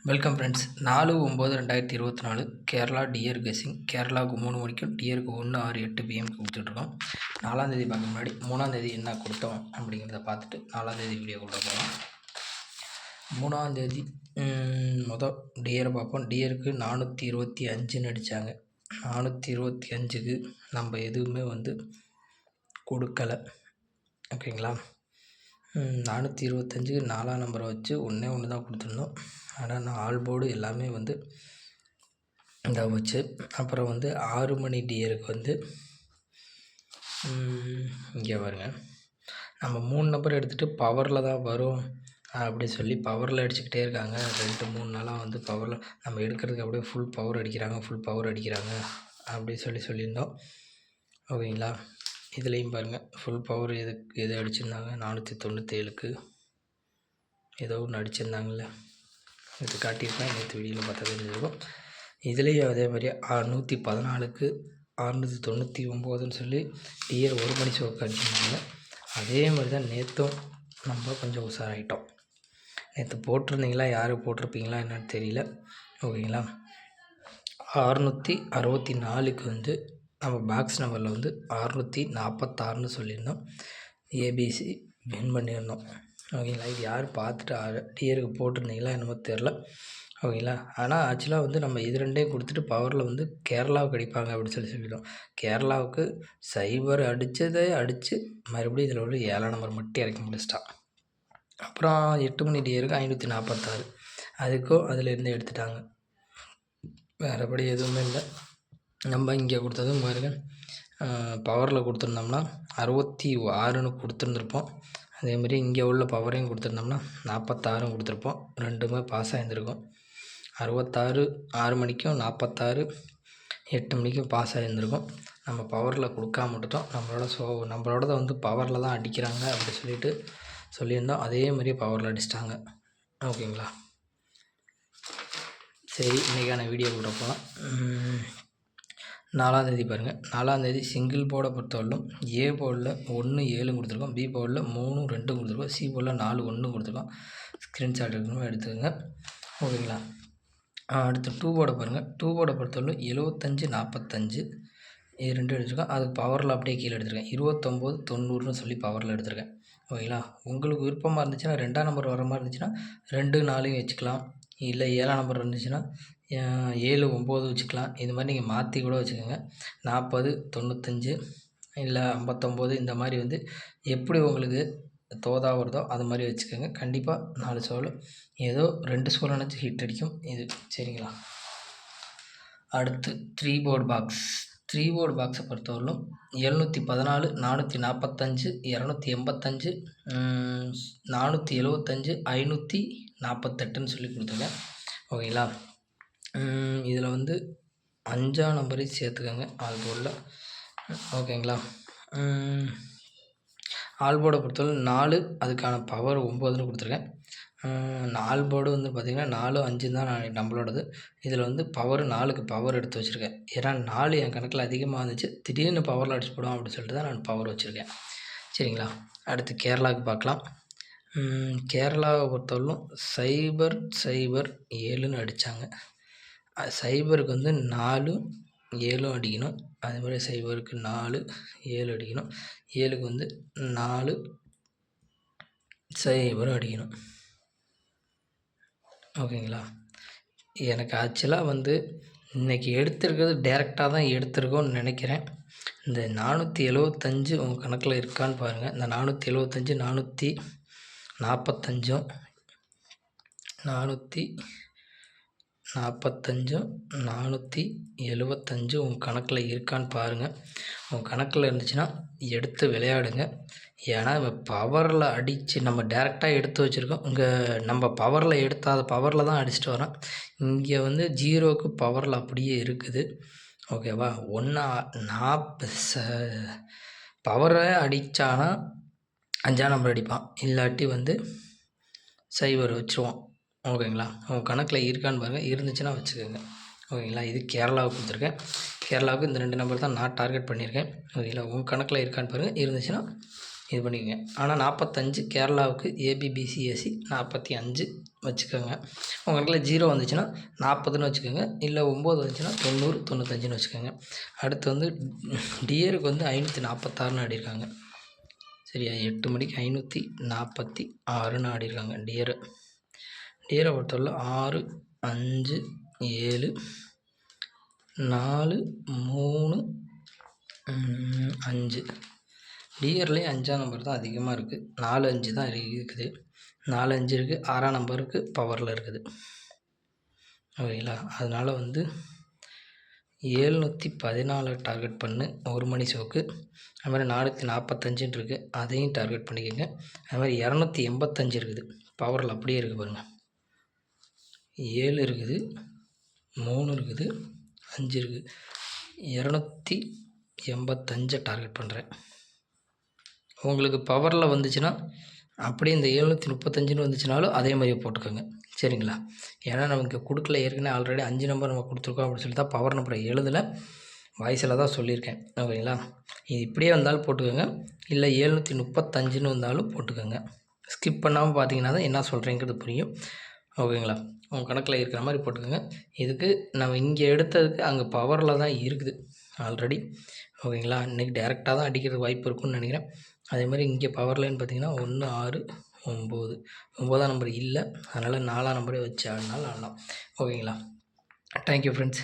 Welcome friends. 4/9/2024 Kerala dear guessing. கேரளாவுக்கு 3 மணிக்கும் டியருக்கு 1/6/8 பிஎம்க்கு கொடுத்துட்ருக்கோம். 4ஆந்தேதி பார்க்க முன்னாடி 3ஆந்தேதி என்ன கொடுத்தோம் அப்படிங்கிறத பார்த்துட்டு 4ஆந்தேதி வீடியோ கொடுக்க போகிறோம். 3ஆந்தேதி டியரை பார்ப்போம். டியருக்கு 425ன்னு அடித்தாங்க. 425க்கு நம்ம எதுவுமே கொடுக்கலை. ஓகேங்களா? 425க்கு 4ஆம் நம்பரை வச்சு ஒன்று தான் கொடுத்துருந்தோம். ஆனால் நான் ஆல் போர்டு எல்லாமே இதாக வச்சு. அப்புறம் 6 மணி டியருக்கு இங்கே பாருங்க, நம்ம 3 நம்பர் எடுத்துகிட்டு பவரில் தான் வரும் அப்படி சொல்லி பவரில் அடிச்சுக்கிட்டே இருக்காங்க. 2-3 நாளாக பவரில் நம்ம எடுக்கிறதுக்கு அப்படியே ஃபுல் பவர் அடிக்கிறாங்க அப்படி சொல்லியிருந்தோம். ஓகேங்களா? இதுலேயும் பாருங்கள், ஃபுல் பவர் எது அடிச்சிருந்தாங்க. 497க்கு ஏதோ ஒன்று அடிச்சிருந்தாங்கள்ல, இது காட்டியிருப்பேன். நேற்று வீடியோவில் பார்த்தா தெரிஞ்சிருக்கும். இதுலேயும் அதே மாதிரி 114க்கு 699ன்னு சொல்லி டியர் 1 மணி ஷோக்கு அடிச்சிருந்தாங்க. அதே மாதிரி தான் நேற்றும் நம்ம கொஞ்சம் உஷாராயிட்டோம். நேற்று போட்டிருந்தீங்களா, யார் போட்டிருப்பீங்களா என்னன்னு தெரியல. ஓகேங்களா? 664க்கு நம்ம பாக்ஸ் நம்பரில் 646ன்னு சொல்லியிருந்தோம். ஏபிசி வின் பண்ணியிருந்தோம். ஓகேங்களா? இது யார் பார்த்துட்டு டியருக்கு போட்டிருந்தீங்களா என்னமோ தெரில. ஓகேங்களா? ஆனால் ஆக்சுவலாக நம்ம இது ரெண்டையும் கொடுத்துட்டு பவரில் கேரளாவுக்கு அடிப்பாங்க அப்படின்னு சொல்லிட்டோம். கேரளாவுக்கு சைபர் அடித்ததை அடித்து மறுபடியும் இதில் உள்ள 7ஆம் நம்பர் மட்டும் இறக்கி முடிச்சிட்டான். அப்புறம் 8 மணி டியருக்கு 546 அதுக்கும் அதிலேருந்து எடுத்துட்டாங்க. வேறுபடி எதுவுமே இல்லை. நம்ம இங்கே கொடுத்ததும் பாருங்கள், பவரில் கொடுத்துருந்தோம்னா 66ன்னு கொடுத்துருந்துருப்போம். அதேமாதிரி இங்கே உள்ள பவரையும் கொடுத்துருந்தோம்னா 46 கொடுத்துருப்போம். ரெண்டுமே பாஸ் ஆகியிருந்திருக்கும். 66 6 மணிக்கும் 46 8 மணிக்கும் பாஸ் ஆகியிருந்திருக்கும். நம்ம பவரில் கொடுக்காம விட்டுட்டோம். நம்மளோட பவரில் தான் அடிக்கிறாங்க அப்படி சொல்லியிருந்தோம். அதே மாதிரி பவரில் அடிச்சிட்டாங்க. ஓகேங்களா? சரி, இன்றைக்கான வீடியோ கூட போகலாம். 4ஆந்தேதி பாருங்கள். 4ஆந்தேதி சிங்கிள் போர்டை பொறுத்தவரையிலும் ஏ போர்டில் 1 7 கொடுத்துருக்கோம், பி போர்டில் 3 2 கொடுத்துருக்கோம், சி போர்டில் 4 1 கொடுத்துருக்கோம். ஸ்க்ரீன்ஷாட் எடுக்கணும், எடுத்துக்கோங்க. ஓகேங்களா? அடுத்து 2 போர்டை பாருங்கள். 2 போர்டை பொறுத்தவரையிலும் 75 45 இது 2 எடுத்துருக்கோம். அதுக்கு பவரில் அப்படியே கீழே எடுத்துருக்கேன். 29 90ன்னு சொல்லி பவரில் எடுத்துருக்கேன். ஓகேங்களா? உங்களுக்கு விருப்பமாக இருந்துச்சுன்னா 2ஆம் நம்பர் வர மாதிரி இருந்துச்சுன்னா 2 4 வச்சுக்கலாம். இல்லை 7ஆம் நம்பர் இருந்துச்சுன்னா 7 9 வச்சுக்கலாம். இது மாதிரி நீங்கள் மாற்றி கூட வச்சுக்கோங்க. 40 95 இல்லை 59 இந்த மாதிரி எப்படி உங்களுக்கு தோதா வருதோ அது மாதிரி வச்சுக்கோங்க. கண்டிப்பாக 4 சோல் ஏதோ 2 சோல் நினச்சி ஹிட் அடிக்கும் இது. சரிங்களா? அடுத்து 3 போர்டு பாக்ஸ். 3 போர்டு பாக்ஸை பொறுத்தவரையிலும் 714 445 285 475 548ன்னு சொல்லி கொடுத்துருக்கேன். ஓகேங்களா? இதில் 5ஆம் நம்பரையும் சேர்த்துக்கோங்க ஆல் போர்டில். ஓகேங்களா? ஆல் போர்டை பொறுத்தவரை 4 அதுக்கான பவர் 9ன்னு கொடுத்துருக்கேன். 4 போர்டு பார்த்திங்கன்னா 4 5 தான் நம்மளோடது. இதில் பவர் 4க்கு பவர் எடுத்து வச்சுருக்கேன். ஏன்னா 4 என் கணக்கில் அதிகமாக இருந்துச்சு. திடீர்னு பவரில் அடிச்சு போடும் அப்படின்னு சொல்லிட்டு தான் நான் பவர் வச்சுருக்கேன். சரிங்களா? அடுத்து கேரளாவுக்கு பார்க்கலாம். கேரளாவை பொறுத்தவரையிலும் 007ன்னு அடித்தாங்க. சைபருக்கு 4 7 அடிக்கணும். அதே மாதிரி சைபருக்கு 4 7 அடிக்கணும். 7க்கு 4 0 அடிக்கணும். ஓகேங்களா? எனக்கு ஆக்சுவலாக இன்றைக்கி எடுத்துருக்கிறது டேரெக்டாக தான் எடுத்துருக்கோன்னு நினைக்கிறேன். இந்த 475 உங்கள் கணக்கில் இருக்கான்னு பாருங்கள். இந்த 475 445 475 உங்கள் கணக்கில் இருக்கான்னு பாருங்கள். உங்கள் கணக்கில் இருந்துச்சுன்னா எடுத்து விளையாடுங்க. ஏன்னா பவரில் அடித்து நம்ம டேரெக்டாக எடுத்து வச்சுருக்கோம். இங்கே நம்ம பவரில் எடுத்தாத பவரில் தான் அடிச்சுட்டு வரோம். இங்கே 0க்கு பவரில் அப்படியே இருக்குது. ஓகேவா? பவரை அடித்தானா 5ஆம் நம்பர் அடிப்பான், இல்லாட்டி 0 வச்சுருவோம். ஓகேங்களா? உங்கள் கணக்கில் இருக்கான்னு பாருங்கள். இருந்துச்சுன்னா வச்சுக்கோங்க. ஓகேங்களா? இது கேரளாவுக்கு கொடுத்துருக்கேன். கேரளாவுக்கு இந்த 2 நம்பர் தான் நான் டார்கெட் பண்ணியிருக்கேன். ஓகேங்களா? உங்கள் கணக்கில் இருக்கான்னு பாருங்கள். இருந்துச்சுன்னா இது பண்ணிக்கோங்க. ஆனால் 45 கேரளாவுக்கு ஏபிபிசிஎஸ்சி 45 வச்சுக்கோங்க. உங்கள் இடத்துல 0 வந்துச்சுன்னா 40ன்னு வச்சுக்கோங்க. இல்லை 9 வந்துச்சுன்னா 90 95ன்னு வச்சுக்கோங்க. அடுத்து வந்து டியருக்கு வந்து 546ன்னு ஆடிருக்காங்க. சரியா? 8 மணிக்கு 546ன்னு ஆடிருக்காங்க டியரை பொறுத்தவரை 6 5 7 4 3 5 டியர்லேயே 5ஆம் நம்பர் தான் அதிகமாக இருக்குது. 4 5 தான் இருக்குது. 4 5 இருக்குது. 6ஆம் நம்பருக்கு பவரில் இருக்குது. ஓகேங்களா? அதனால் வந்து 714 டார்கெட் பண்ணு 1 மணி ஷோக்கு. அது மாதிரி 445 இருக்குது, அதையும் டார்கெட் பண்ணிக்கோங்க. அது மாதிரி 285 இருக்குது பவரில், அப்படியே இருக்குது பாருங்கள். 7 இருக்குது, 3 இருக்குது, 5 இருக்குது. 285 டார்கெட் பண்ணுறேன். உங்களுக்கு பவரில் வந்துச்சுன்னா அப்படியே இந்த 735ன்னு வந்துச்சுனாலும் அதே மாதிரியே போட்டுக்கோங்க. சரிங்களா? ஏன்னா நமக்கு கொடுக்கல, ஏற்கனவே ஆல்ரெடி 5 நம்பர் நம்ம கொடுத்துருக்கோம் அப்படின்னு சொல்லி தான் பவர் நம்பரை எழுதலை, வாய்ஸில் தான் சொல்லியிருக்கேன். ஓகேங்களா? இது இப்படியே வந்தாலும் போட்டுக்கோங்க, இல்லை 735ன்னு வந்தாலும் போட்டுக்கோங்க. ஸ்கிப் பண்ணாமல் பார்த்தீங்கன்னா தான் என்ன சொல்கிறேங்கிறது புரியும். ஓகேங்களா? உங்கள் கணக்கில் இருக்கிற மாதிரி போட்டுக்கோங்க. இதுக்கு நம்ம இங்கே எடுத்ததுக்கு அங்கே பவரில் தான் இருக்குது ஆல்ரெடி. ஓகேங்களா? இன்றைக்கி டேரெக்டாக தான் அடிக்கிறதுக்கு வாய்ப்பு இருக்குன்னு நினைக்கிறேன். அதே மாதிரி இங்கே பவர் லைன் பார்த்திங்கன்னா 1 6 9 9ஆம் நம்பர் இல்லை, அதனால் 4ஆம் நம்பரே வச்சு ஆடினாலும் ஆடலாம். ஓகேங்களா? Thank you friends.